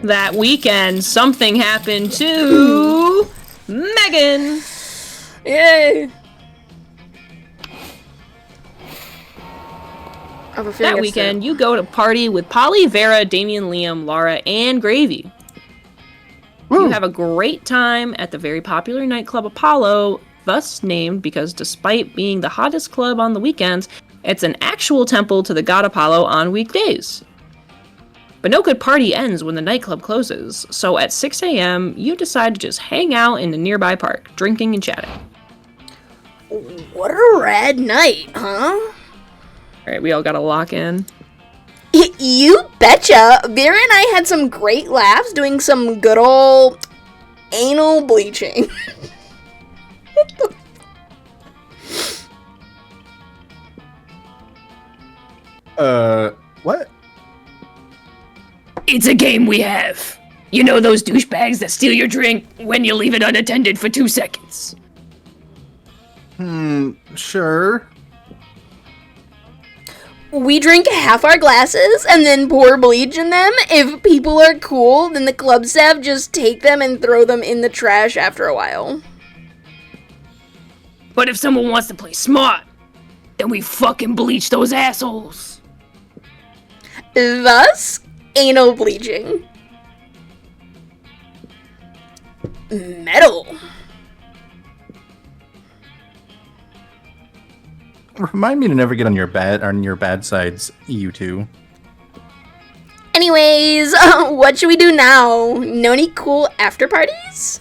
That weekend, something happened to Megan. Yay! That weekend, you go to party with Polly, Vera, Damien, Liam, Laura, and Gravy. Woo. You have a great time at the very popular nightclub Apollo, thus named because despite being the hottest club on the weekends, it's an actual temple to the god Apollo on weekdays. But no good party ends when the nightclub closes, so at 6 a.m., you decide to just hang out in the nearby park, drinking and chatting. What a rad night, huh? Alright, we all gotta lock in. You betcha! Vera and I had some great laughs doing some good old anal bleaching. What? It's a game we have. You know those douchebags that steal your drink when you leave it unattended for 2 seconds? Sure. We drink half our glasses and then pour bleach in them. If people are cool, then the club staff just take them and throw them in the trash after a while. But if someone wants to play smart, then we fucking bleach those assholes. Thus, anal bleaching. Metal. Remind me to never get on your bad sides, you two. Anyways, what should we do now? Know any cool after parties?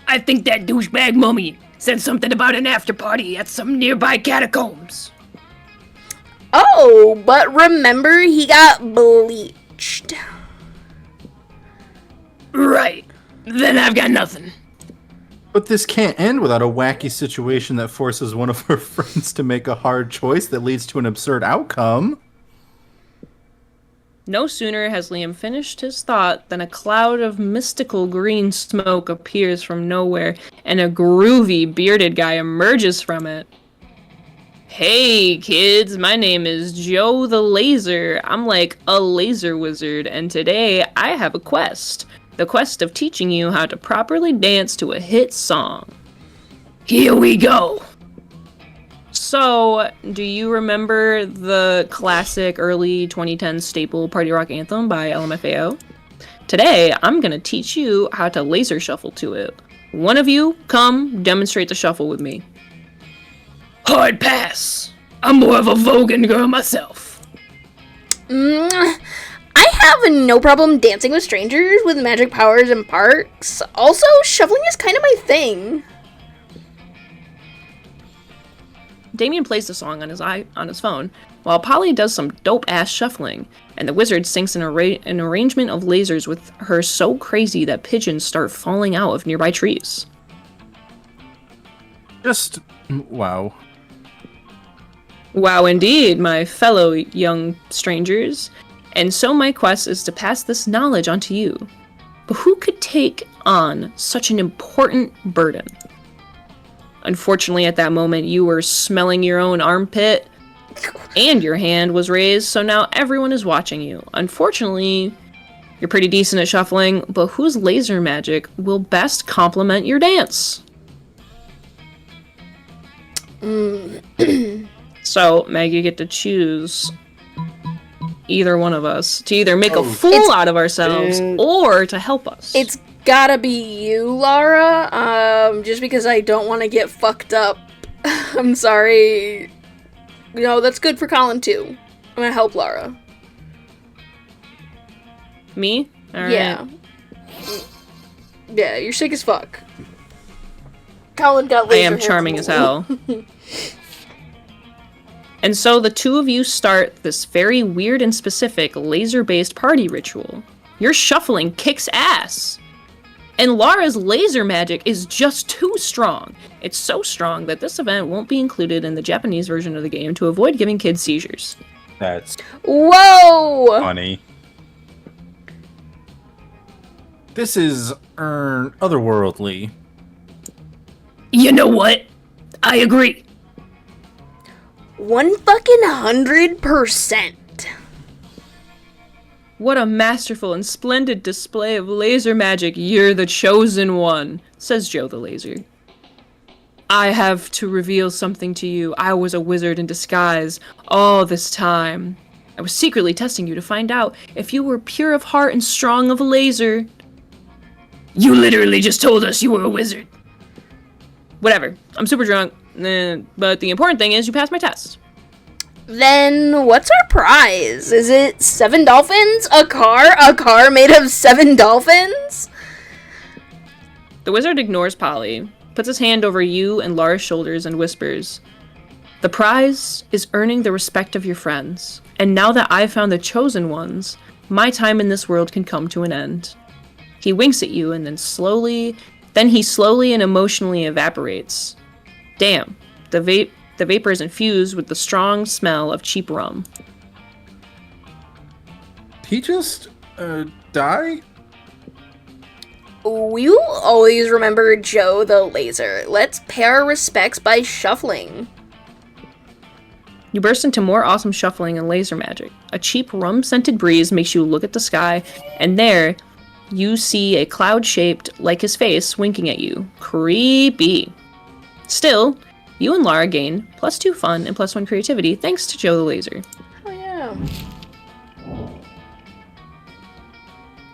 I think that douchebag mummy said something about an after party at some nearby catacombs. Oh, but remember he got bleached. Right. Then I've got nothing. But this can't end without a wacky situation that forces one of our friends to make a hard choice that leads to an absurd outcome. No sooner has Liam finished his thought than a cloud of mystical green smoke appears from nowhere, and a groovy bearded guy emerges from it. Hey kids, my name is Joe the Laser. I'm like a laser wizard, and today I have a quest. The quest of teaching you how to properly dance to a hit song. Here we go! So, do you remember the classic early 2010 staple party rock anthem by LMFAO? Today, I'm gonna teach you how to laser shuffle to it. One of you, come demonstrate the shuffle with me. Hard pass! I'm more of a Vogan girl myself. I have no problem dancing with strangers with magic powers in parks. Also, shuffling is kind of my thing. Damien plays the song on his phone, while Polly does some dope-ass shuffling, and the wizard syncs an arrangement of lasers with her so crazy that pigeons start falling out of nearby trees. Just, wow. Wow indeed, my fellow young strangers. And so my quest is to pass this knowledge on to you. But who could take on such an important burden? Unfortunately, at that moment, you were smelling your own armpit, and your hand was raised, so now everyone is watching you. Unfortunately, you're pretty decent at shuffling, but whose laser magic will best complement your dance? So, Meg, you get to choose either one of us to either make a fool out of ourselves or to help us. It's gotta be you, Laura, just because I don't want to get fucked up. I'm sorry. You know, that's good for Colin, too. I'm gonna help Laura. Me? Alright. Yeah. Yeah, you're sick as fuck. Colin got laser I am hair charming from as me. hell. And so the two of you start this very weird and specific laser-based party ritual. Your shuffling kicks ass! And Laura's laser magic is just too strong. It's so strong that this event won't be included in the Japanese version of the game to avoid giving kids seizures. That's Whoa! funny. This is otherworldly. You know what? I agree. 100%. What a masterful and splendid display of laser magic. You're the chosen one, says Joe the Laser. I have to reveal something to you. I was a wizard in disguise all this time. I was secretly testing you to find out if you were pure of heart and strong of laser. You literally just told us you were a wizard. Whatever. I'm super drunk. But the important thing is you passed my test. Then what's our prize? Is it 7 dolphins? A car? A car made of 7 dolphins? The wizard ignores Polly, puts his hand over you and Lara's shoulders and whispers, "The prize is earning the respect of your friends. And now that I've found the chosen ones, my time in this world can come to an end." He winks at you and then he slowly and emotionally evaporates. Damn, the vapor is infused with the strong smell of cheap rum. He just die? We'll always remember Joe the Laser. Let's pay our respects by shuffling. You burst into more awesome shuffling and laser magic. A cheap rum-scented breeze makes you look at the sky, and there you see a cloud shaped like his face winking at you. Creepy. Still, you and Lara gain +2 fun and +1 creativity thanks to Joe the Laser. Oh yeah.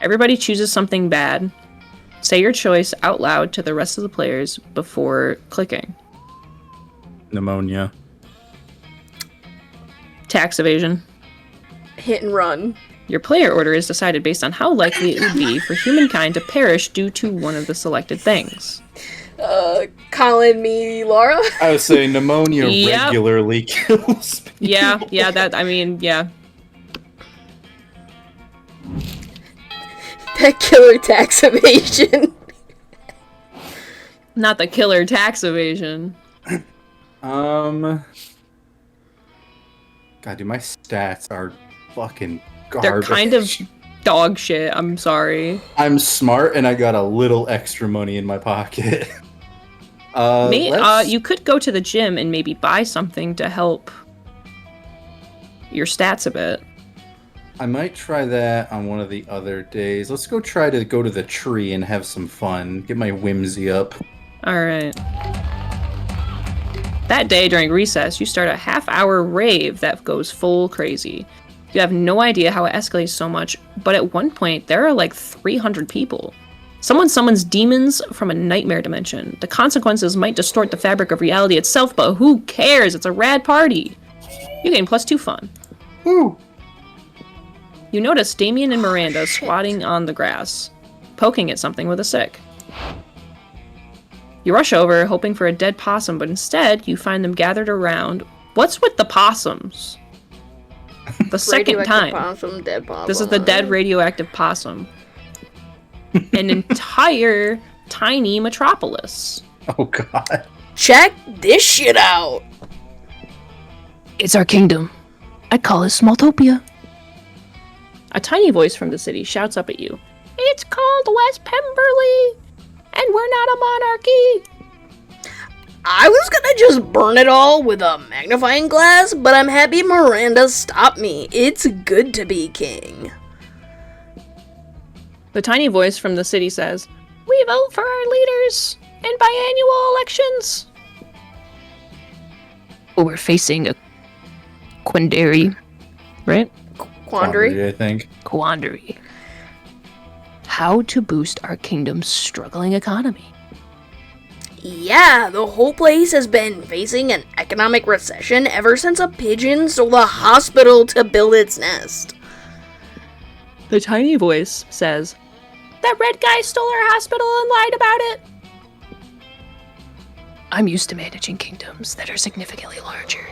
Everybody chooses something bad. Say your choice out loud to the rest of the players before clicking. Pneumonia. Tax evasion. Hit and run. Your player order is decided based on how likely it would be for humankind to perish due to one of the selected things. Colin, me, Laura? I would say pneumonia Yep. regularly kills people. Yeah, yeah. That killer tax evasion. Not the killer tax evasion. God, dude, my stats are fucking garbage. They're kind of dog shit, I'm sorry. I'm smart and I got a little extra money in my pocket. You could go to the gym and maybe buy something to help your stats a bit. I might try that on one of the other days. Let's go try to go to the tree and have some fun. Get my whimsy up. Alright. That day during recess, you start a half-hour rave that goes full crazy. You have no idea how it escalates so much, but at one point, there are like 300 people. Someone summons demons from a nightmare dimension. The consequences might distort the fabric of reality itself, but who cares? It's a rad party. You gain +2 fun. Woo! You notice Damien and Miranda squatting on the grass, poking at something with a stick. You rush over, hoping for a dead possum, but instead, you find them gathered around. What's with the possums? The second time. Possum, dead possum. This is the dead radioactive possum. An entire tiny metropolis. Oh god. Check this shit out. It's our kingdom. I'd call it Smalltopia. A tiny voice from the city shouts up at you. It's called West Pemberley, and we're not a monarchy. I was gonna just burn it all with a magnifying glass, but I'm happy Miranda stopped me. It's good to be king. The tiny voice from the city says, "We vote for our leaders in biannual elections." We're facing a quandary, right? Quandary? I think. Quandary. How to boost our kingdom's struggling economy. Yeah, the whole place has been facing an economic recession ever since a pigeon stole a hospital to build its nest. The tiny voice says, "That red guy stole our hospital and lied about it." I'm used to managing kingdoms that are significantly larger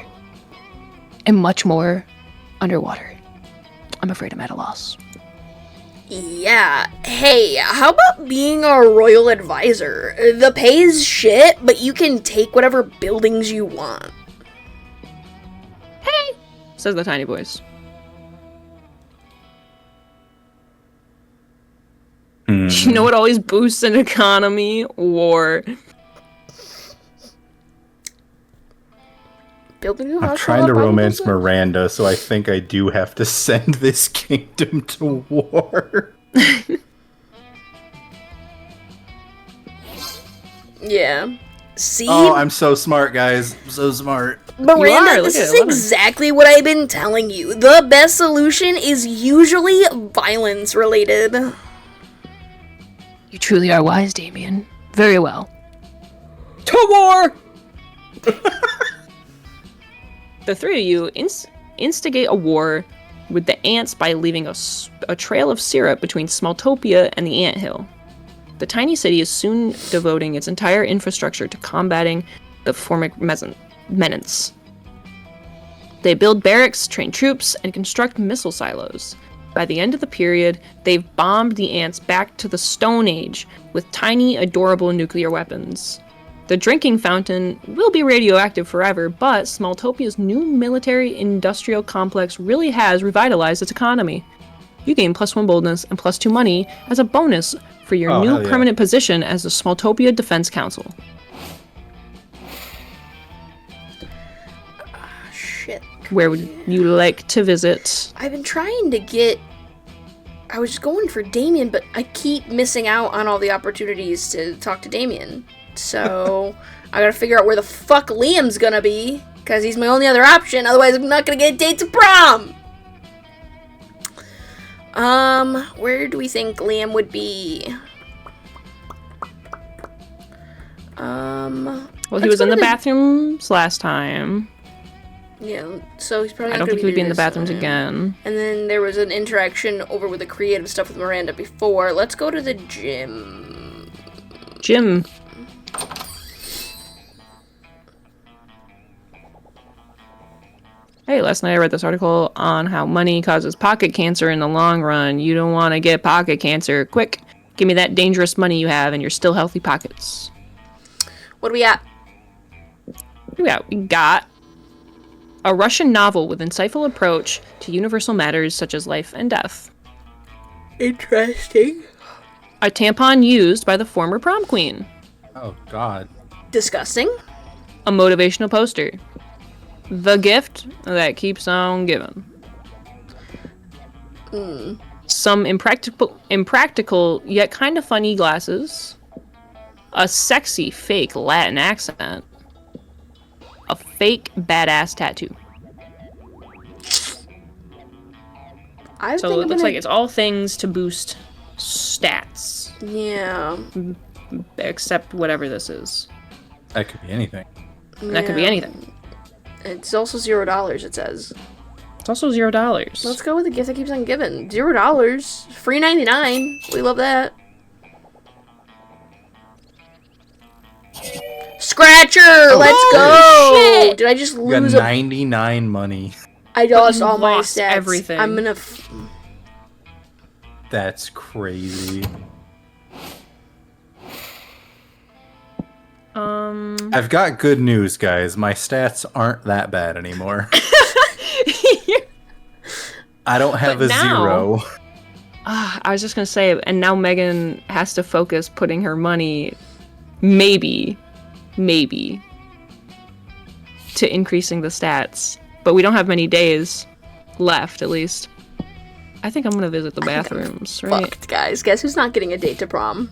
and much more underwater. I'm afraid I'm at a loss. Yeah, hey, how about being a royal advisor? The pay's shit, but you can take whatever buildings you want. "Hey," says the tiny voice. You know what always boosts an economy? War. Build a new I'm house. trying to probably romance so. Miranda, so I think I do have to send this kingdom to war. Yeah. See? Oh, I'm so smart, guys. I'm so smart. Miranda, You are, this look at is 11. exactly what I've been telling you. The best solution is usually violence related. You truly are wise, Damien. Very well. To war! The three of you instigate a war with the ants by leaving a trail of syrup between Smaltopia and the anthill. The tiny city is soon devoting its entire infrastructure to combating the Formic menace. They build barracks, train troops, and construct missile silos. By the end of the period, they've bombed the ants back to the Stone Age with tiny, adorable nuclear weapons. The drinking fountain will be radioactive forever, but Smaltopia's new military-industrial complex really has revitalized its economy. You gain +1 boldness and +2 money as a bonus for your Oh, new hell yeah. permanent position as the Smaltopia Defense Council. Shit. Where would you like to visit? I've been trying to get. I was going for Damien, but I keep missing out on all the opportunities to talk to Damien. So I gotta figure out where the fuck Liam's gonna be, because he's my only other option. Otherwise, I'm not gonna get a date to prom. Where do we think Liam would be? Well, he let's was go in to the bathrooms last time. Yeah, so he's probably I not don't gonna think he would be in there the this bathrooms time. again. And then there was an interaction over with the creative stuff with Miranda before. Let's go to the gym. Jim. Hey, last night I read this article on how money causes pocket cancer in the long run. You don't want to get pocket cancer. Quick, give me that dangerous money you have and your still healthy pockets. What do we at? We got a Russian novel with insightful approach to universal matters such as life and death. Interesting. A tampon used by the former prom queen. Oh, God. Disgusting. A motivational poster. The gift that keeps on giving. Some impractical yet kind of funny glasses. A sexy fake Latin accent. A fake badass tattoo. I So think it I'm looks gonna... like it's all things to boost stats. Yeah. Except whatever this is. That could be anything. That could be Yeah. anything. It's also $0, it says. It's also $0. Let's go with the gift that keeps on giving. $0. Free 99. We love that. Scratcher! Let's go! shit! Did I just You got lose 99 money. I lost you all my lost stats. everything. I'm gonna... That's crazy. I've got good news, guys. My stats aren't that bad anymore. I don't have But a now- 0. I was just gonna say, and now Megan has to focus putting her money, maybe, to increasing the stats. But we don't have many days left, at least. I think I'm gonna visit the bathrooms, right? Fucked, guys. Guess who's not getting a date to prom?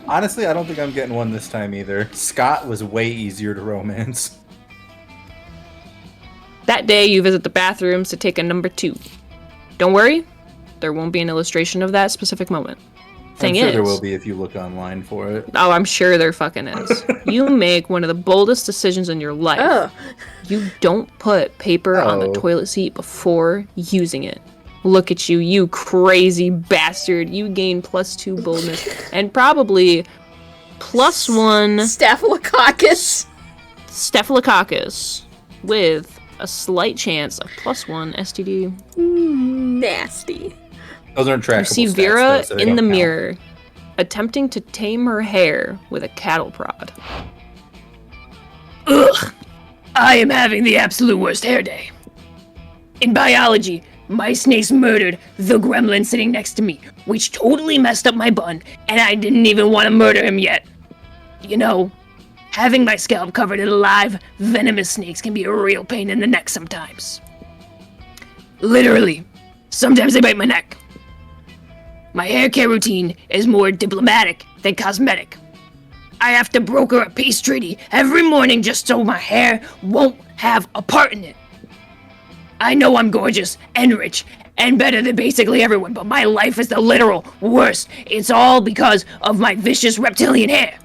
Honestly, I don't think I'm getting one this time either. Scott was way easier to romance. That day, you visit the bathrooms to take a number 2. Don't worry, there won't be an illustration of that specific moment. I'm sure there will be if you look online for it. Oh, I'm sure there fucking is. You make one of the boldest decisions in your life. Ugh. You don't put paper on the Oh. toilet seat before using it. Look at you, you crazy bastard. You gain +2 boldness and probably +1 Staphylococcus. staphylococcus with a slight chance of +1 STD. Nasty. Those aren't trackable You see stats, Vera though, so they in the don't count. mirror attempting to tame her hair with a cattle prod. Ugh! I am having the absolute worst hair day. In biology, my snakes murdered the gremlin sitting next to me, which totally messed up my bun, and I didn't even want to murder him yet. You know, Having my scalp covered in live, venomous snakes can be a real pain in the neck sometimes. Literally. Sometimes they bite my neck. My hair care routine is more diplomatic than cosmetic. I have to broker a peace treaty every morning just so my hair won't have a part in it. I know I'm gorgeous and rich and better than basically everyone, but my life is the literal worst. It's all because of my vicious reptilian hair.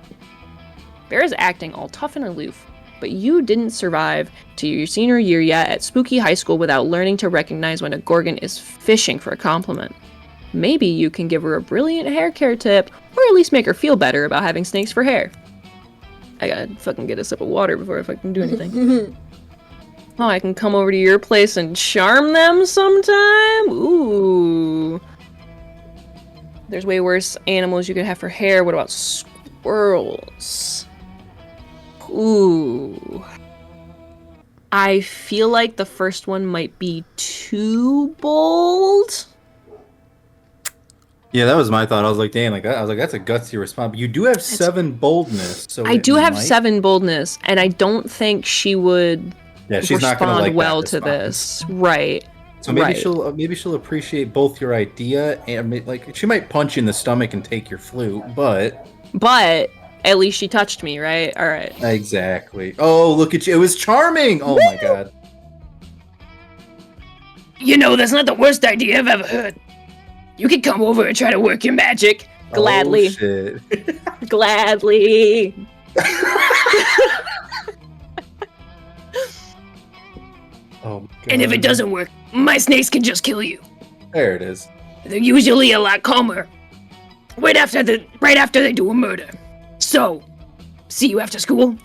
Vera's acting all tough and aloof, but you didn't survive to your senior year yet at Spooky High School without learning to recognize when a Gorgon is fishing for a compliment. Maybe you can give her a brilliant hair care tip, or at least make her feel better about having snakes for hair. I gotta fucking get a sip of water before I fucking do anything. Oh, I can come over to your place and charm them sometime? Ooh. There's way worse animals you could have for hair. What about squirrels? Ooh. I feel like the first one might be too bold. Yeah, that was my thought. I was like, damn, that's a gutsy response. But you do have 7 boldness, so I do have 7 boldness, and I don't think she would she's not gonna like well that to response. this. Right. So maybe right. she'll appreciate both your idea and like she might punch you in the stomach and take your flute, but at least she touched me, right? All right. Exactly. Oh, look at you. It was charming. Oh my god. You know, that's not the worst idea I've ever heard. You can come over and try to work your magic. Gladly. Oh, shit. Gladly. Oh my god. And if it doesn't work, my snakes can just kill you. There it is. They're usually a lot calmer right after they do a murder. So, see you after school?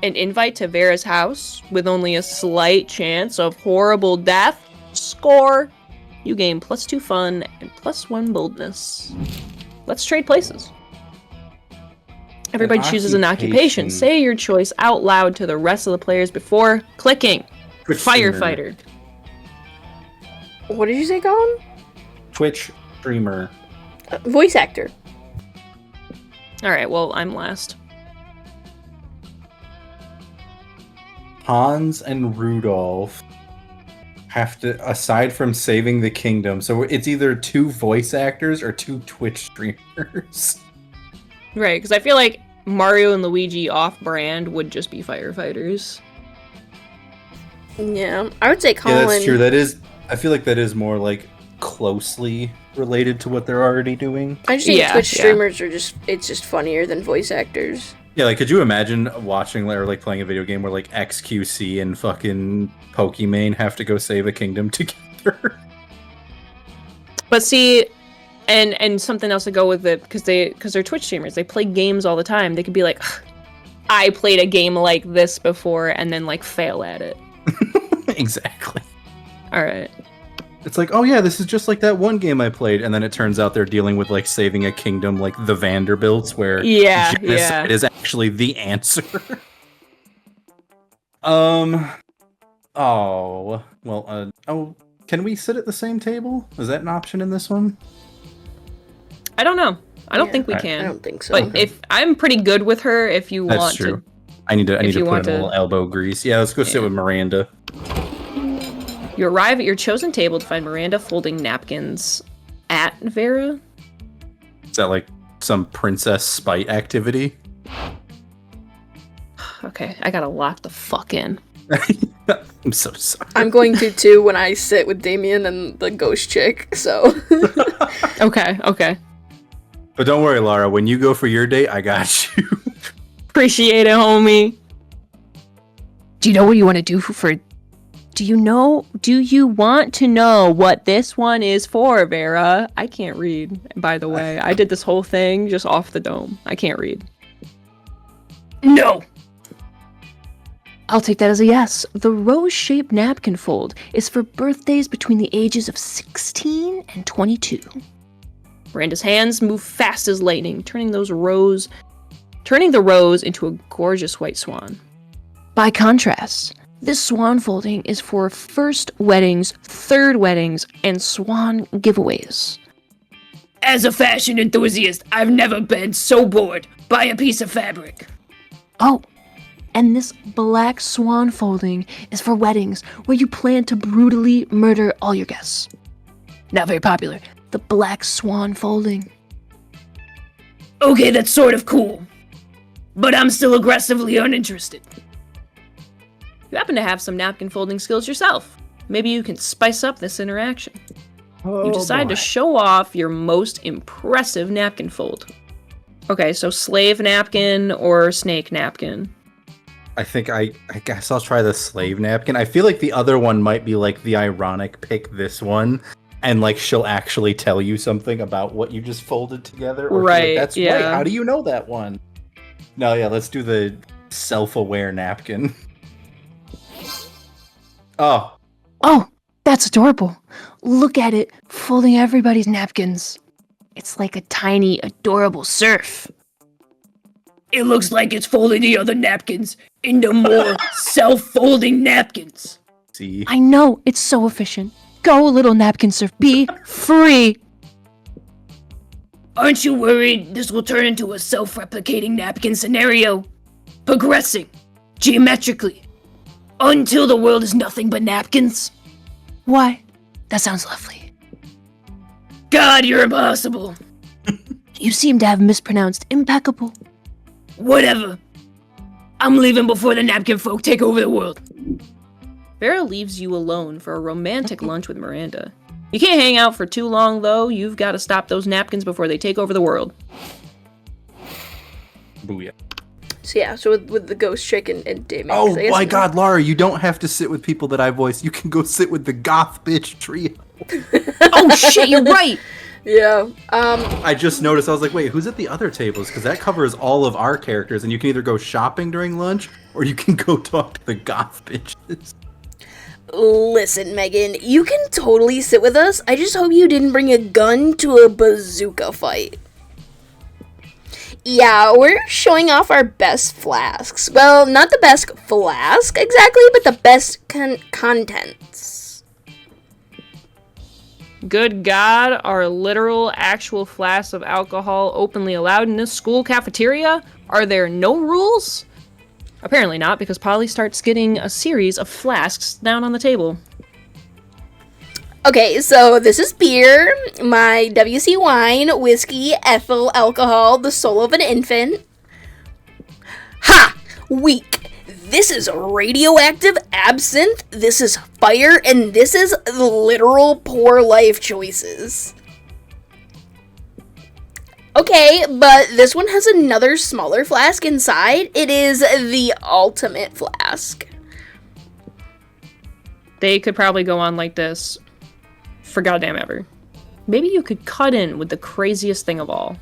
An invite to Vera's house with only a slight chance of horrible death. Score. You gain +2 fun and +1 boldness. Let's trade places. Everybody chooses an occupation. Say your choice out loud to the rest of the players before clicking. Twitch Firefighter. What did you say, Colin? Twitch streamer. Voice actor. Alright, well, I'm last. Hans and Rudolph have to, aside from saving the kingdom, so it's either 2 voice actors or 2 Twitch streamers. Right, because I feel like Mario and Luigi off-brand would just be firefighters. Yeah, I would say Colin. Yeah, that's true. That is, I feel like that is more like closely related to what they're already doing. I just think Twitch streamers are it's just funnier than voice actors. Yeah, like, could you imagine watching or like playing a video game where like XQC and fucking Pokimane have to go save a kingdom together? But see, and something else to go with it, because they're Twitch streamers, they play games all the time. They could be like, I played a game like this before, and then like fail at it. Exactly. All right. It's like, oh yeah, this is just like that one game I played, and then it turns out they're dealing with like saving a kingdom like the Vanderbilts, where genocide is actually the answer. Oh well. Can we sit at the same table? Is that an option in this one? I don't know. I don't think we can. I don't think so. But if I'm pretty good with her, if you That's want true. to. I need to put in a little elbow grease. Yeah, let's go sit with Miranda. You arrive at your chosen table to find Miranda folding napkins at Vera. Is that like some princess spite activity? Okay, I gotta lock the fuck in. I'm so sorry. I'm going to too when I sit with Damien and the ghost chick, so. Okay. But don't worry, Lara, when you go for your date, I got you. Appreciate it, homie. Do you know what you want to do for... Do you want to know what this one is for, Vera? I can't read, by the way. I did this whole thing just off the dome. I can't read. No! I'll take that as a yes. The rose-shaped napkin fold is for birthdays between the ages of 16 and 22. Miranda's hands move fast as lightning, turning the rose into a gorgeous white swan. By contrast, this swan folding is for first weddings, third weddings, and swan giveaways. As a fashion enthusiast, I've never been so bored by a piece of fabric. Oh, and this black swan folding is for weddings where you plan to brutally murder all your guests. Not very popular. The black swan folding. Okay, that's sort of cool. But I'm still aggressively uninterested. You happen to have some napkin folding skills yourself. Maybe you can spice up this interaction. You decide to show off your most impressive napkin fold. Okay, so slave napkin or snake napkin? I think I guess I'll try the slave napkin. I feel like the other one might be like the ironic pick this one, and like she'll actually tell you something about what you just folded together. Or right, like, that's yeah. right. How do you know that one? No, yeah, let's do the self-aware napkin. Oh, That's adorable. Look at it, folding everybody's napkins. It's like a tiny, adorable serf. It looks like it's folding the other napkins into more self-folding napkins. see. I know, it's so efficient. Go, little napkin serf, be free. Aren't you worried this will turn into a self-replicating napkin scenario? Progressing, geometrically, until the world is nothing but napkins? Why? That sounds lovely. God, you're impossible. You seem to have mispronounced impeccable. Whatever. I'm leaving before the napkin folk take over the world. Vera leaves you alone for a romantic lunch with Miranda. You can't hang out for too long, though. You've got to stop those napkins before they take over the world. Booyah. So yeah, so with the ghost chick and Damien. Oh my god, Laura, you don't have to sit with people that I voice. You can go sit with the goth bitch trio. Oh shit, you're right! Yeah. I just noticed, I was like, wait, who's at the other tables? Because that covers all of our characters, and you can either go shopping during lunch, or you can go talk to the goth bitches. Listen, Megan, you can totally sit with us. I just hope you didn't bring a gun to a bazooka fight. Yeah, we're showing off our best flasks. Well, not the best flask exactly, but the best contents. Good God, are literal, actual flasks of alcohol openly allowed in this school cafeteria? Are there no rules? Apparently not, because Polly starts getting a series of flasks down on the table. Okay, so this is beer, my WC wine, whiskey, ethyl alcohol, the soul of an infant. Ha! Weak. This is radioactive absinthe, this is fire, and this is literal poor life choices. Okay, but this one has another smaller flask inside. It is the ultimate flask. They could probably go on like this for goddamn ever. Maybe you could cut in with the craziest thing of all.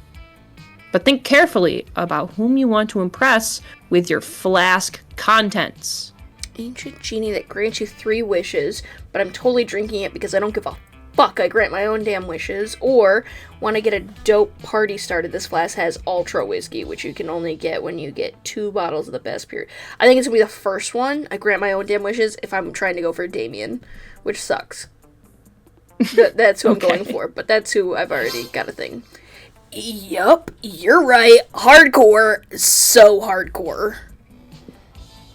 But think carefully about whom you want to impress with your flask contents. Ancient genie that grants you 3 wishes, but I'm totally drinking it because I don't give a fuck. I grant my own damn wishes. Or, want to get a dope party started, this flask has ultra whiskey, which you can only get when you get 2 bottles of the best period. I think it's going to be the first one. I grant my own damn wishes if I'm trying to go for Damien, which sucks. That's who I'm going for, but that's who I've already got a thing. Yup, you're right. Hardcore. So hardcore.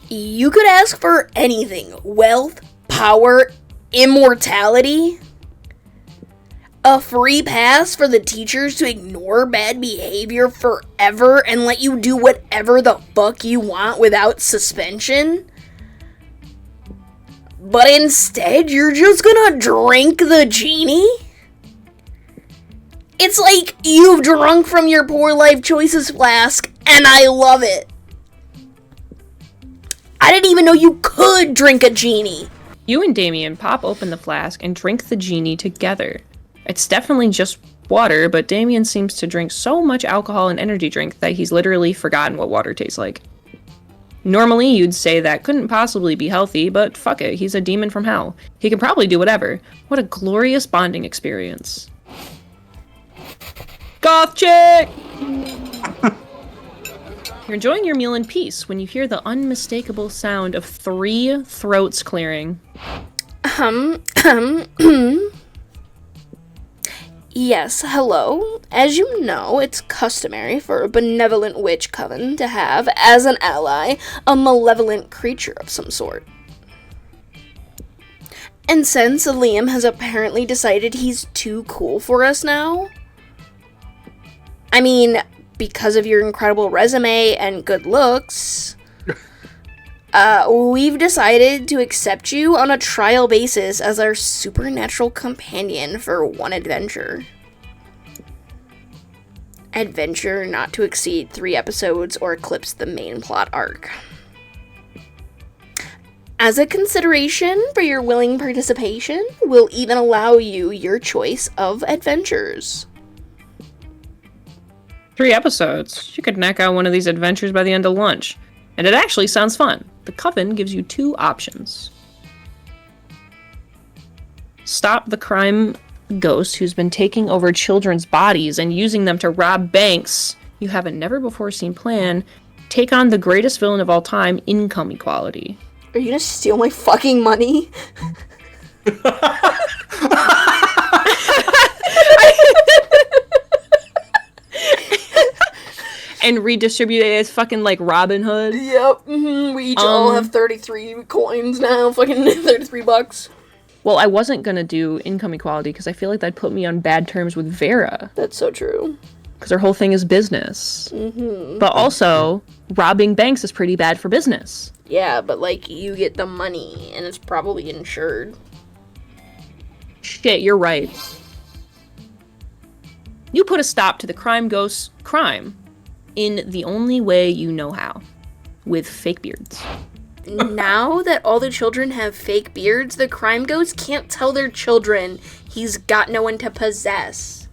You could ask for anything. Wealth, power, immortality. A free pass for the teachers to ignore bad behavior forever and let you do whatever the fuck you want without suspension. But instead, you're just gonna drink the genie? It's like you've drunk from your poor life choices flask, and I love it. I didn't even know you could drink a genie. You and Damien pop open the flask and drink the genie together. It's definitely just water, but Damien seems to drink so much alcohol and energy drink that he's literally forgotten what water tastes like. Normally, you'd say that couldn't possibly be healthy, but fuck it, he's a demon from hell. He can probably do whatever. What a glorious bonding experience. Goth chick! You're enjoying your meal in peace when you hear the unmistakable sound of 3 throats clearing. Yes, hello. As you know, it's customary for a benevolent witch coven to have, as an ally, a malevolent creature of some sort. And since Liam has apparently decided he's too cool for us now, I mean, because of your incredible resume and good looks, we've decided to accept you on a trial basis as our supernatural companion for one adventure. Adventure not to exceed 3 episodes or eclipse the main plot arc. As a consideration for your willing participation, we'll even allow you your choice of adventures. 3 episodes. You could knock out one of these adventures by the end of lunch. And it actually sounds fun. The Coven gives you 2 options. Stop the crime ghost who's been taking over children's bodies and using them to rob banks. You have a never-before-seen plan. Take on the greatest villain of all time, income equality. Are you gonna steal my fucking money? And redistribute it as fucking like Robin Hood. Yep, we each all have 33 coins now, fucking 33 bucks. Well, I wasn't gonna do income equality because I feel like that'd put me on bad terms with Vera. That's so true. Because her whole thing is business. Mm-hmm. But also, robbing banks is pretty bad for business. Yeah, but like, you get the money, and it's probably insured. Shit, you're right. You put a stop to the crime ghost's crime in the only way you know how. With fake beards. Now that all the children have fake beards, the crime ghost can't tell their children he's got no one to possess.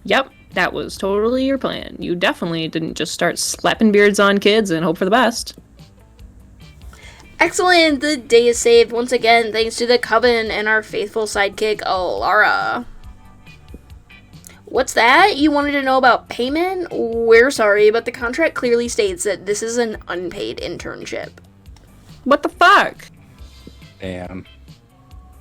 Yep, that was totally your plan. You definitely didn't just start slapping beards on kids and hope for the best. Excellent! The day is saved once again thanks to the Coven and our faithful sidekick, Alara. What's that? You wanted to know about payment? We're sorry, but the contract clearly states that this is an unpaid internship. What the fuck? Damn.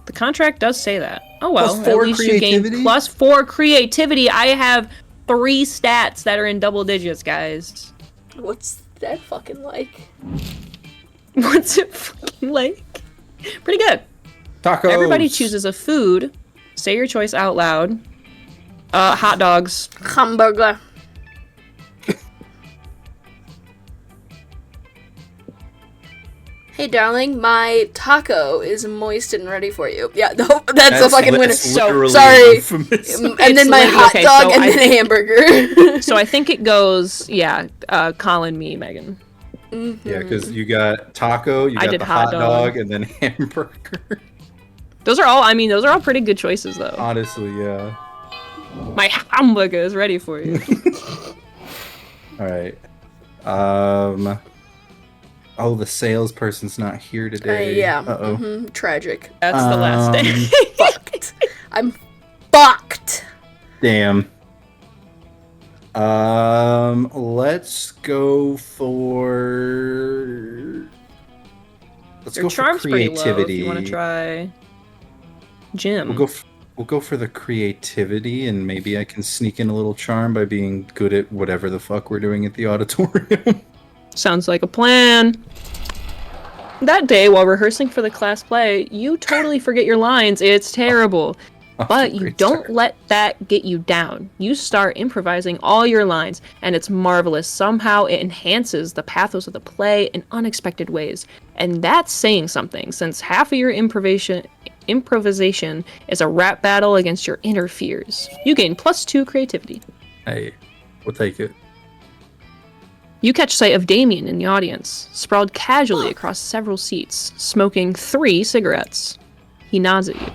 The contract does say that. Oh well, Plus at 4 least you gain creativity? plus 4 creativity. I have 3 stats that are in double digits, guys. What's that fucking like? What's it fucking like? Pretty good. Tacos. Everybody chooses a food. Say your choice out loud. Hot dogs. Hamburger. Hey, darling, my taco is moist and ready for you. Yeah, that's a fucking winner. So, sorry. And then my hot dog and then a hamburger. So I think it goes, Colin, me, Megan. Mm-hmm. Yeah, because you got taco, you got the hot dog, and then hamburger. Those are all pretty good choices, though. Honestly, yeah. My hamburger is ready for you. All right. Oh, the salesperson's not here today. Yeah. Uh-oh. Mm-hmm. Tragic. That's the last day. Fucked. I'm fucked. Damn. Let's go for. Your charm's pretty low if creativity. you want to try Jim. We'll go for the creativity, and maybe I can sneak in a little charm by being good at whatever the fuck we're doing at the auditorium. Sounds like a plan. That day, while rehearsing for the class play, you totally forget your lines. It's terrible. But you don't let that get you down. You start improvising all your lines, and it's marvelous. Somehow it enhances the pathos of the play in unexpected ways. And that's saying something, since half of your improvisation is a rap battle against your inner fears. You gain +2 creativity. Hey, we'll take it. You catch sight of Damien in the audience, sprawled casually across several seats, smoking 3 cigarettes. He nods at you.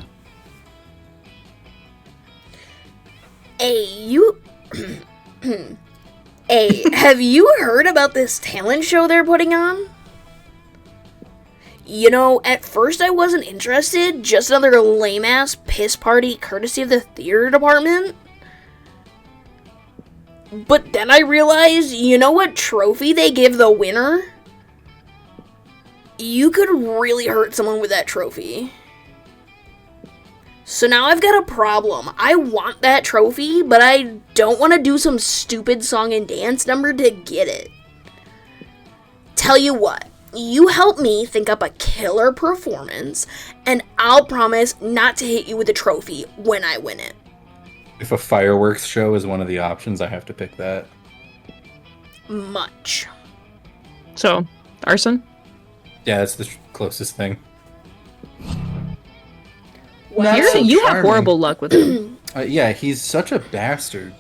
Hey, Hey, have you heard about this talent show they're putting on? You know, at first I wasn't interested, just another lame-ass piss party courtesy of the theater department. But then I realized, you know what trophy they give the winner? You could really hurt someone with that trophy. So now I've got a problem. I want that trophy, but I don't want to do some stupid song and dance number to get it. Tell you what, you help me think up a killer performance, and I'll promise not to hit you with a trophy when I win it. If a fireworks show is one of the options, I have to pick that. Much. So, arson? Yeah, that's the closest thing. Well, You have charming. horrible luck with him. Yeah, he's such a bastard.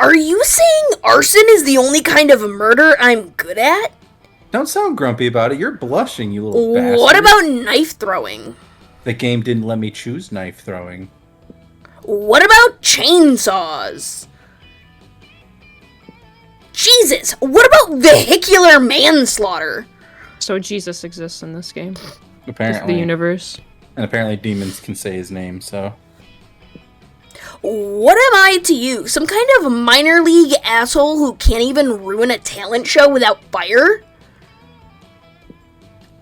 are you saying arson is the only kind of murder I'm good at? Don't sound grumpy about it. You're blushing, you little bastard. What about knife throwing? The game didn't let me choose knife throwing. What about chainsaws? Jesus, what about vehicular manslaughter? So Jesus exists in this game. Apparently. The universe. And apparently demons can say his name, so... What am I to you? Some kind of minor league asshole who can't even ruin a talent show without fire?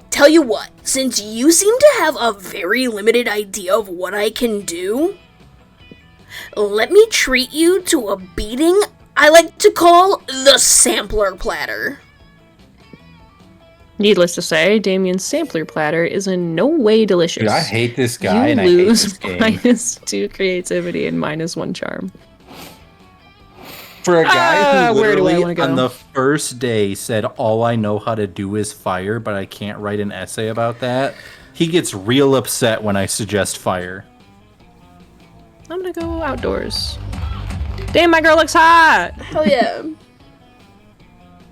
Tell you what, since you seem to have a very limited idea of what I can do, let me treat you to a beating I like to call the sampler platter. Needless to say, Damien's sampler platter is in no way delicious. Dude, I hate this guy You and I hate lose this game. -2 creativity and -1 charm. For a guy who where do I literally wanna go? on the first day said, all I know how to do is fire, but I can't write an essay about that, he gets real upset when I suggest fire. I'm gonna go outdoors. Damn, my girl looks hot! Hell yeah.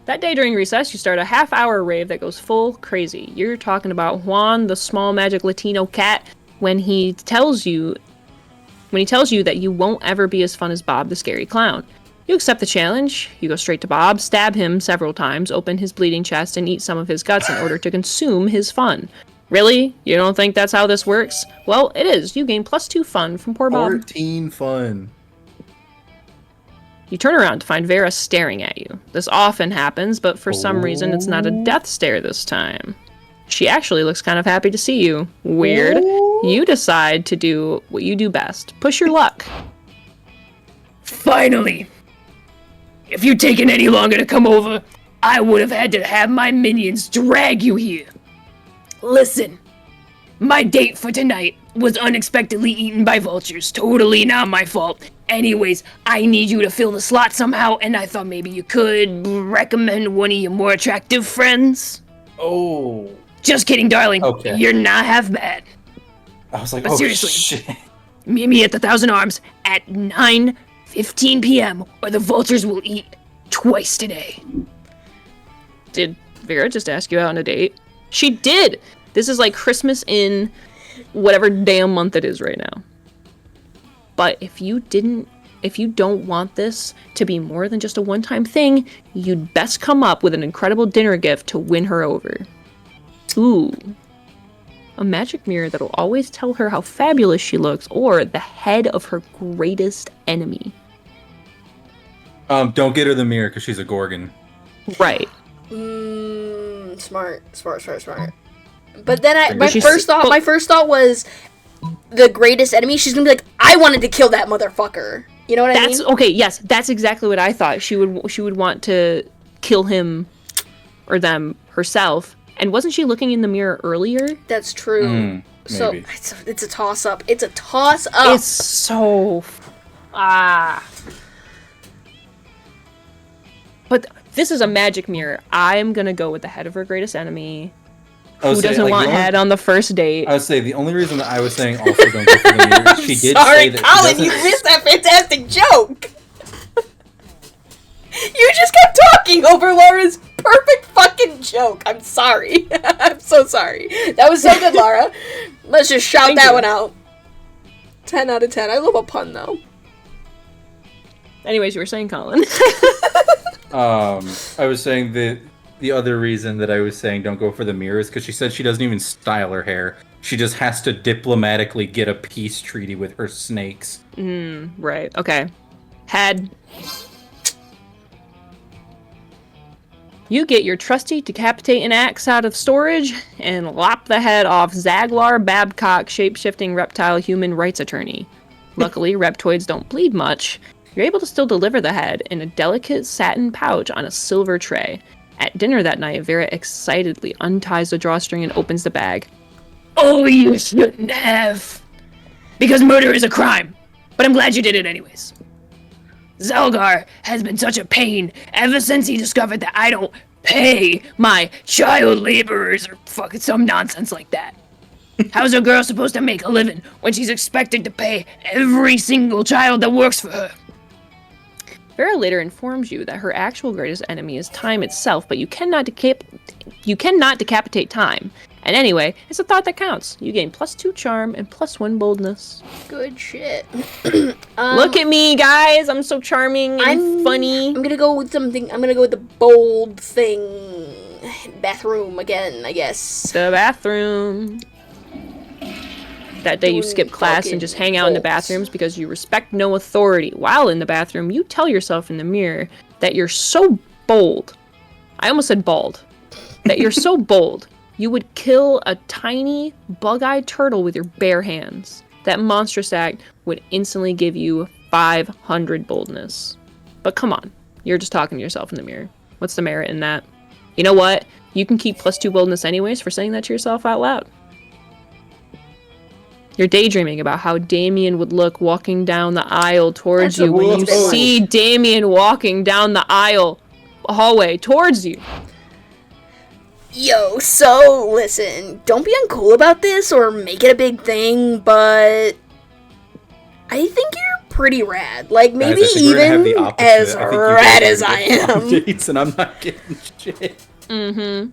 That day during recess, you start a half-hour rave that goes full crazy. You're talking about Juan, the small magic Latino cat, when he tells you that you won't ever be as fun as Bob the scary clown. You accept the challenge, you go straight to Bob, stab him several times, open his bleeding chest, and eat some of his guts in order to consume his fun. Really? You don't think that's how this works? Well, it is. You gain +2 fun from poor Bob. 14 fun. You turn around to find Vera staring at you. This often happens, but for some reason it's not a death stare this time. She actually looks kind of happy to see you. Weird. You decide to do what you do best. Push your luck. Finally! If you'd taken any longer to come over, I would have had to have my minions drag you here. Listen, my date for tonight was unexpectedly eaten by vultures. Totally not my fault. Anyways, I need you to fill the slot somehow, and I thought maybe you could recommend one of your more attractive friends. Oh. Just kidding, darling. Okay. You're not half bad. I was like, But oh seriously. shit. Meet me at the Thousand Arms at 9:15 p.m. or the vultures will eat twice today. Did Vera just ask you out on a date? She did! This is like Christmas in whatever damn month it is right now. But if you don't want this to be more than just a one-time thing, you'd best come up with an incredible dinner gift to win her over. Ooh. A magic mirror that'll always tell her how fabulous she looks, or the head of her greatest enemy. Don't get her the mirror because she's a Gorgon. Right. Smart. But then my she's- first thought was the greatest enemy. She's gonna be like, I wanted to kill that motherfucker. You know what I That's mean? okay. Yes, that's exactly what I thought. She would want to kill him or them herself. And wasn't she looking in the mirror earlier? That's true. So maybe. it's a toss up. It's a toss up. It's so But this is a magic mirror. I'm gonna go with the head of her greatest enemy. Who doesn't want head on the first date? I would say the only reason that I was saying also don't go for the mirror is she did Sorry, say that Colin, she you doesn't... missed that fantastic joke. You just kept talking over Laura's perfect fucking joke. I'm sorry. I'm so sorry. That was so good, Laura. Let's just shout Thank that you. one out. 10 out of 10. I love a pun, though. Anyways, you were saying, Colin. I was saying that the other reason that I was saying don't go for the mirror is because she said she doesn't even style her hair. She just has to diplomatically get a peace treaty with her snakes. Right. Okay. Head. You get your trusty decapitating axe out of storage and lop the head off Zaglar Babcock, shape-shifting reptile human rights attorney. Luckily, reptoids don't bleed much. You're able to still deliver the head in a delicate satin pouch on a silver tray. At dinner that night, Vera excitedly unties the drawstring and opens the bag. Oh, you shouldn't have. Because murder is a crime. But I'm glad you did it anyways. Zelgar has been such a pain ever since he discovered that I don't pay my child laborers or fucking some nonsense like that. How's a girl supposed to make a living when she's expected to pay every single child that works for her? Vera later informs you that her actual greatest enemy is time itself, but you cannot decapitate time. And anyway, it's a thought that counts. You gain +2 charm and +1 boldness. Good shit. Look at me, guys! I'm so charming and funny. I'm gonna go with something. I'm gonna go with the bold thing. Bathroom again, I guess. The bathroom. That day you Doing skip class and just hang out in the bolts. bathrooms because you respect no authority. While in the bathroom, you tell yourself in the mirror that you're so bold. I almost said bald. That you're so bold. You would kill a tiny, bug-eyed turtle with your bare hands. That monstrous act would instantly give you 500 boldness. But come on, you're just talking to yourself in the mirror. What's the merit in that? You know what? You can keep +2 boldness anyways for saying that to yourself out loud. You're daydreaming about how Damien would look walking down the aisle towards That's a you when you wolf. see Damien walking down the aisle hallway towards you. Yo, so listen, don't be uncool about this or make it a big thing, but I think you're pretty rad. Like, maybe Guys, I think we're gonna have the even opposite. as I think you rad guys as are I getting am. updates and I'm not getting shit. Mm-hmm.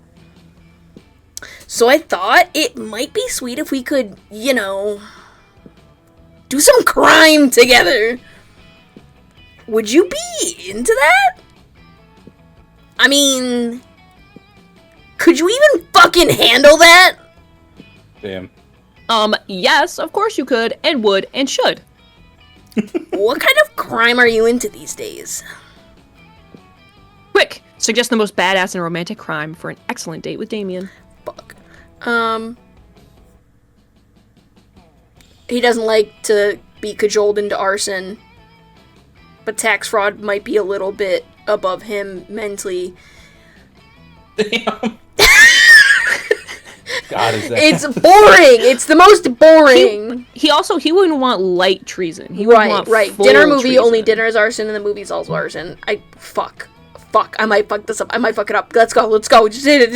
So I thought it might be sweet if we could, you know, do some crime together. Would you be into that? I mean, could you even fucking handle that? Damn. Yes, of course you could, and would, and should. What kind of crime are you into these days? Quick, suggest the most badass and romantic crime for an excellent date with Damien. Fuck. He doesn't like to be cajoled into arson, but tax fraud might be a little bit above him mentally. Damn. God, is that? It's boring. It's the most boring. He wouldn't want light treason. He would want Right. full Dinner movie, treason. only dinner is arson, and the movie's also arson. Fuck. I might fuck this up. I might fuck it up. Let's go. Just hit it.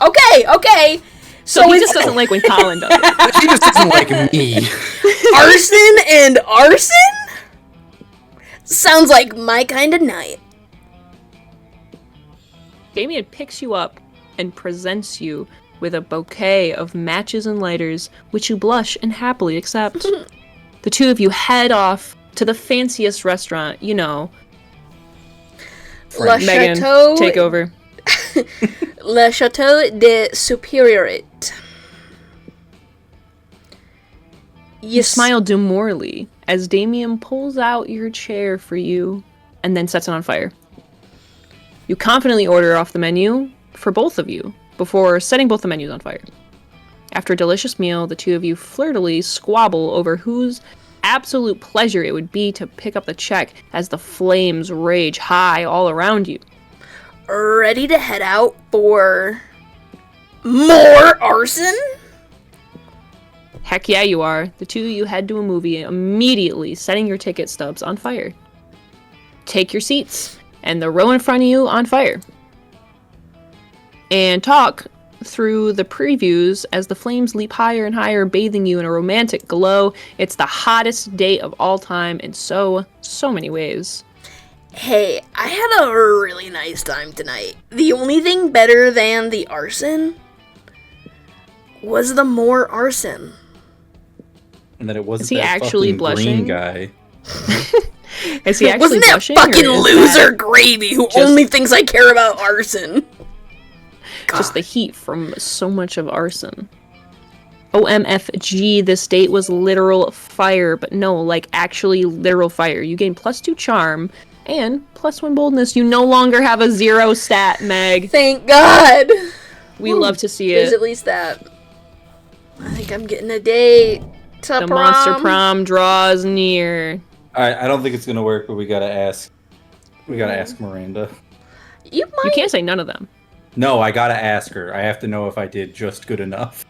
Okay. So he just doesn't like when Colin does it. She just doesn't like me. arson and arson? Sounds like my kind of night. Damien picks you up and presents you with a bouquet of matches and lighters, which you blush and happily accept. The two of you head off to the fanciest restaurant, you know. Le Megan, Chateau. take over. Le Chateau de Supérieurite. You smile demurely as Damien pulls out your chair for you and then sets it on fire. You confidently order off the menu for both of you before setting both the menus on fire. After a delicious meal, the two of you flirtily squabble over whose absolute pleasure it would be to pick up the check as the flames rage high all around you. Ready to head out for more arson? Heck yeah, you are. The two of you head to a movie, immediately setting your ticket stubs on fire. Take your seats, and the row in front of you on fire. And talk through the previews as the flames leap higher and higher, bathing you in a romantic glow. It's the hottest date of all time in so many ways. Hey, I had a really nice time tonight. The only thing better than the arson was the more arson. And that it wasn't Is he that actually fucking blushing? green guy. Is he actually Wasn't that blushing, fucking or is loser Gravy who just- only thinks I care about arson? that just the heat from so much of arson? OMFG, this date was literal fire, but no, like actually literal fire. You gain +2 charm And +1 boldness, you no longer have a 0 stat, Meg. Thank God. We love to see There's it. at least that. I think I'm getting a date to The prom. monster prom draws near. Alright, I don't think it's gonna work, but we gotta ask. We gotta ask Miranda. You might. You can't say none of them. No, I gotta ask her. I have to know if I did just good enough.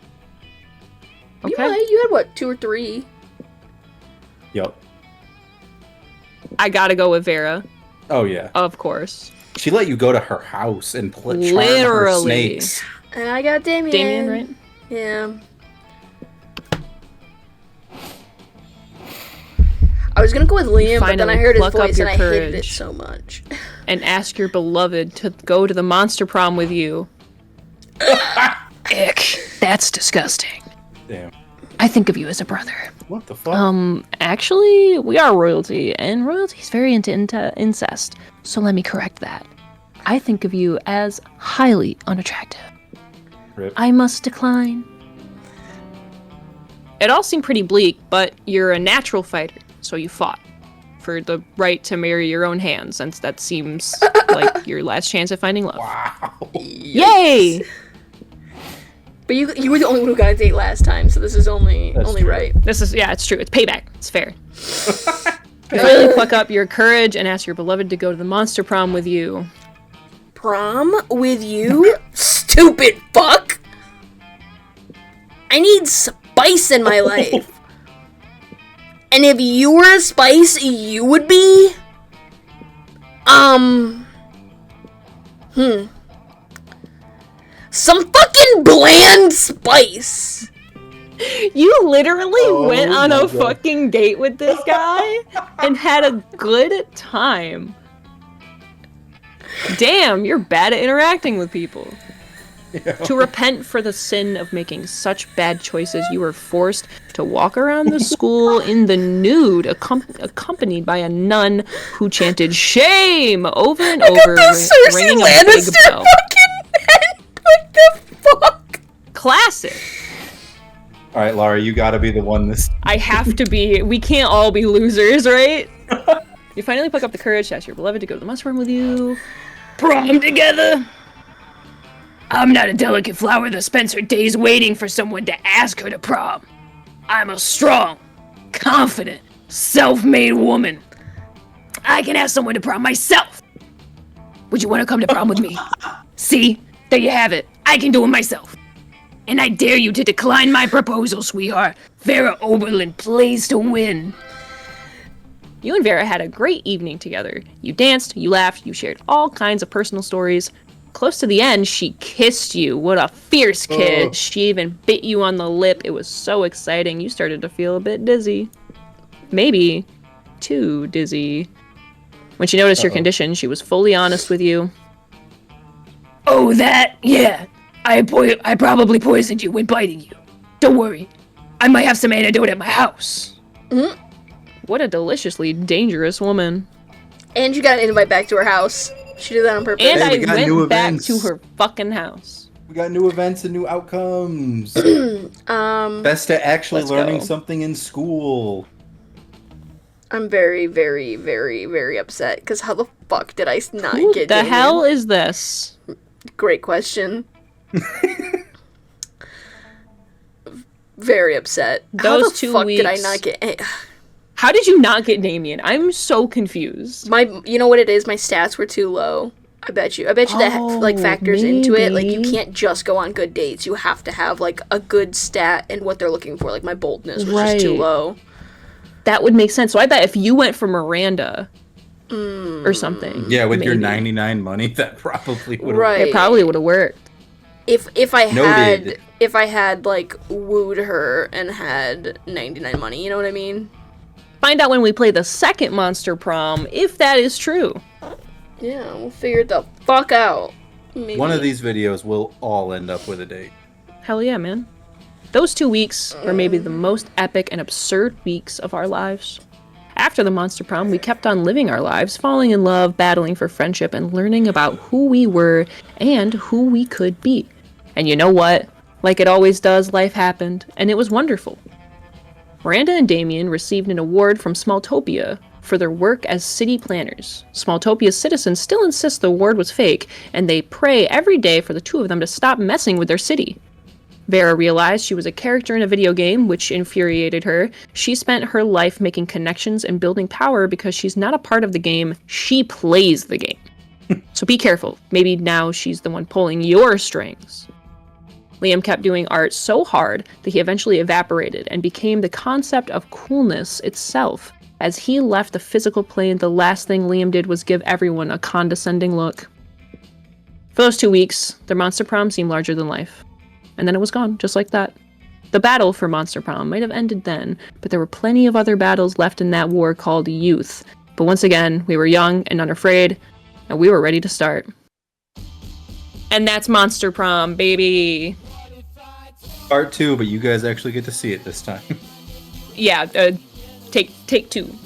You Okay. might. You had what, 2 or 3? Yup. I gotta go with Vera, Oh yeah. of course. She let you go to her house and charm her Literally. snakes. And I got Damien. Damien, right? Yeah. I was gonna go with Liam, but then I finally heard his pluck up voice your and I hated it courage. so much. And ask your beloved to go to the monster prom with you. Ick. That's disgusting. Damn. I think of you as a brother. What the fuck? Actually, we are royalty, and royalty's very into incest. So let me correct that. I think of you as highly unattractive. Rip. I must decline. It all seemed pretty bleak, but you're a natural fighter, so you fought for the right to marry your own hand, since that seems like your last chance at finding love. Wow. Yay! But you were the only one who got a date last time, so this is only That's true. right. This is, yeah, it's true. It's payback. It's fair. You finally pluck up your courage and ask your beloved to go to the monster prom with you. Prom with you? Stupid fuck! I need spice in my life. And if you were a spice, you would be... Some fucking bland spice. You literally went on my a God. fucking date with this guy and had a good time. Damn, you're bad at interacting with people. To repent for the sin of making such bad choices, you were forced to walk around the school in the nude, accompanied by a nun who chanted "shame" over and over, Cersei ringing a big Lannister bell. fucking head. What the fuck? Classic. All right, Laura, you gotta be the one this. I have to be. We can't all be losers, right? You finally pick up the courage to ask your beloved to go to the monster room with you. Prom together? I'm not a delicate flower that spends her days waiting for someone to ask her to prom. I'm a strong, confident, self-made woman. I can ask someone to prom myself. Would you want to come to prom with me? See? There you have it. I can do it myself. And I dare you to decline my proposal, sweetheart. Vera Oberlin plays to win. You and Vera had a great evening together. You danced, you laughed, you shared all kinds of personal stories. Close to the end, she kissed you. What a fierce kiss. Oh. She even bit you on the lip. It was so exciting. You started to feel a bit dizzy. Maybe too dizzy. When she noticed your condition, she was fully honest with you. Oh, that? Yeah. I probably poisoned you when biting you. Don't worry. I might have some antidote at my house. What a deliciously dangerous woman. And you got an invite back to her house. She did that on purpose. And Hey, we I got new went back events. to her fucking house. We got new events and new outcomes. Best at actually Let's learning go. something in school. I'm very, very, very, very upset. Because how the fuck did I not Who get the Damien? hell is this? Great question. Very upset. How Those the 2 fuck did I weeks- not get... How did you not get Damien? I'm so confused. You know what it is? My stats were too low. I bet you that like factors into it. Like you maybe. can't just go on good dates. You have to have like a good stat and what they're looking for. Like my boldness was just too Right. low. That would make sense. So I bet if you went for Miranda or something. Yeah, with your maybe. 99 money, that probably would. Right. It probably would have worked. If I had Noted. if I had like wooed her and had 99 money, you know what I mean? Find out when we play the second monster prom if that is true. Yeah, we'll figure it the fuck out. Maybe. One of these videos will all end up with a date. Hell yeah, man. Those 2 weeks were maybe the most epic and absurd weeks of our lives. After the monster prom, we kept on living our lives, falling in love, battling for friendship, and learning about who we were and who we could be. And you know what? Like it always does, life happened, and it was wonderful. Miranda and Damien received an award from Smalltopia for their work as city planners. Smalltopia's citizens still insist the award was fake, and they pray every day for the two of them to stop messing with their city. Vera realized she was a character in a video game, which infuriated her. She spent her life making connections and building power because she's not a part of the game, she plays the game. So be careful. Maybe now she's the one pulling your strings. Liam kept doing art so hard that he eventually evaporated and became the concept of coolness itself. As he left the physical plane, the last thing Liam did was give everyone a condescending look. For those 2 weeks, their Monster Prom seemed larger than life. And then it was gone, just like that. The battle for Monster Prom might have ended then, but there were plenty of other battles left in that war called youth. But once again, we were young and unafraid, and we were ready to start. And that's Monster Prom, baby! Part 2, but you guys actually get to see it this time. Yeah, take 2.